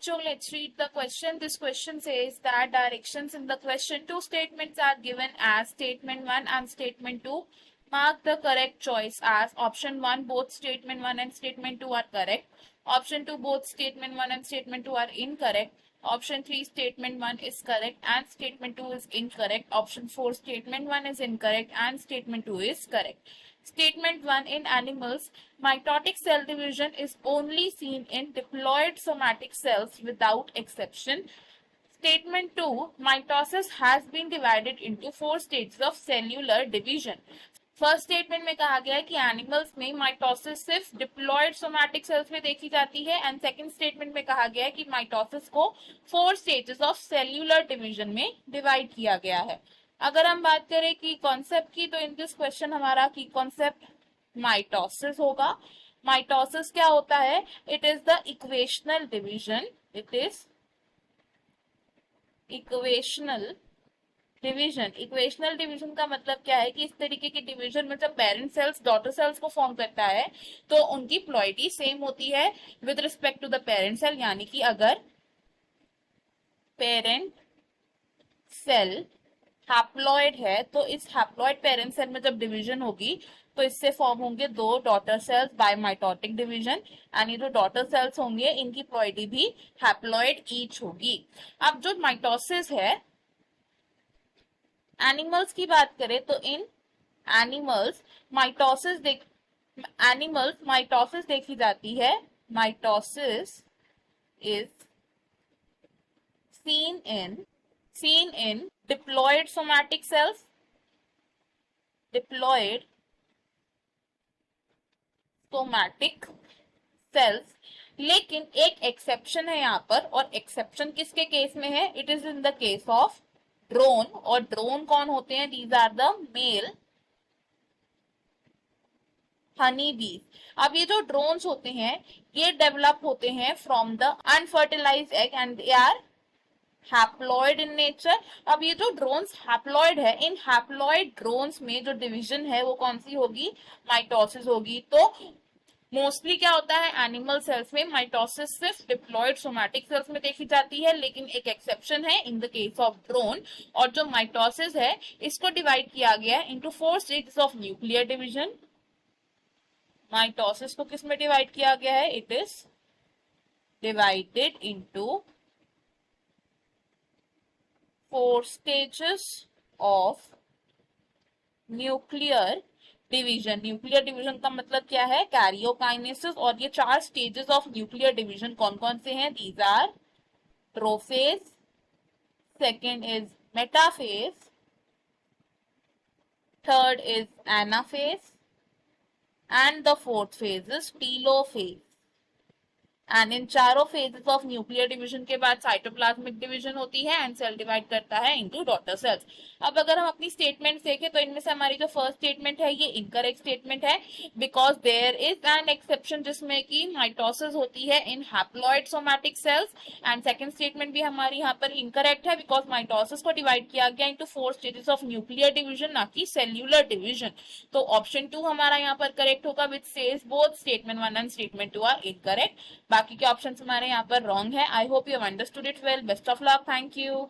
बच्चों, let's read the question. This question says that directions in the question, two statements are given as statement 1 and statement 2. Mark the correct choice as option 1, both statement 1 and statement 2 are correct. Option 2, both statement 1 and statement 2 are incorrect. Option 3, statement 1 is correct and statement 2 is incorrect. Option 4, statement 1 is incorrect and statement 2 is correct. Statement 1, in animals, mitotic cell division is only seen in diploid somatic cells without exception. Statement 2, mitosis has been divided into 4 stages of cellular division. First statement में कहा गया है कि animals में mitosis सिर्फ diploid somatic cells में देखी जाती है एंड सेकंड स्टेटमेंट में कहा गया है कि माइटोसिस को 4 स्टेजेस ऑफ सेल्यूलर डिवीजन में डिवाइड किया गया है. अगर हम बात करें की कॉन्सेप्ट की, तो इन दिस क्वेश्चन हमारा की कॉन्सेप्ट माइटोसिस होगा. माइटोसिस क्या होता है? It is the equational division. It is equational division. Equational division का मतलब क्या है कि इस तरीके की डिवीजन में जब पेरेंट सेल्स डॉटर सेल्स को फॉर्म करता है तो उनकी प्लॉइडी सेम होती है with respect to the parent cell. यानी कि अगर पेरेंट सेल हैप्लॉइड है तो इस हैप्लॉइड पेरेंट सेल में जब डिवीजन होगी तो इससे फॉर्म होंगे 2 daughter cells by mitotic division. And ये जो डॉटर सेल्स होंगे इनकी प्लॉइडी भी हैप्लॉइड ईच होगी. अब जो माइटोसिस है, एनिमल्स की बात करें तो इन एनिमल्स माइटोसिस देखी जाती है. Mitosis is seen in diploid somatic cells. Diploid somatic cells. लेकिन एक एक्सेप्शन है यहाँ पर, और एक्सेप्शन किसके केस में है? It is in the case of drone. और ड्रोन कौन होते हैं? These are the male honey bees. अब ये जो ड्रोन्स होते हैं ये डेवलप होते हैं from the unfertilised egg and they are haploid in nature. अब ये जो ड्रोन्स हैप्लॉइड है, इन हैप्लॉइड ड्रोन्स में जो डिवीजन है वो कौन सी होगी? माइटोसिस होगी. तो मोस्टली क्या होता है एनिमल सेल्स में? माइटोसिस सिर्फ डिप्लॉइड सोमैटिक सेल्स में देखी जाती है, लेकिन एक एक्सेप्शन है इन द केस ऑफ ड्रोन. और जो माइटोसिस है इसको डिवाइड किया गया है into 4 stages of nuclear division. Mitosis को किस में डिवाइड किया गया है? It is divided into 4 stages of nuclear division. Nuclear division का मतलब क्या है? कैरियोकाइनेसिस. और ये 4 स्टेजेस ऑफ न्यूक्लियर डिवीजन कौन कौन से हैं? These are prophase, second is metaphase, third is anaphase and the fourth phase is telophase. And इन चारों फेजेस ऑफ न्यूक्लियर डिवीजन के बाद साइटोप्लाज्मिक डिवीजन होती है एंड सेल डिवाइड करता है इनटू डॉटर सेल्स. अब अगर हम अपनी स्टेटमेंट देखें तो इनमें से हमारी जो फर्स्ट स्टेटमेंट है ये इनकरेक्ट स्टेटमेंट है, because there is an exception जिसमें कि माइटोसिस होती है in haploid somatic cells. And second statement भी हमारी यहाँ पर इनकरेक्ट है, बिकॉज माइटोसिस को डिवाइड किया गया into 4 stages of nuclear division, ना कि सेल्यूलर डिवीजन. तो ऑप्शन 2 हमारा यहाँ पर करेक्ट होगा, which says both statement 1 and statement 2 are incorrect. बाकी के ऑप्शंस हमारे यहाँ पर रॉन्ग है. I hope you have understood it well. Best of luck. Thank you.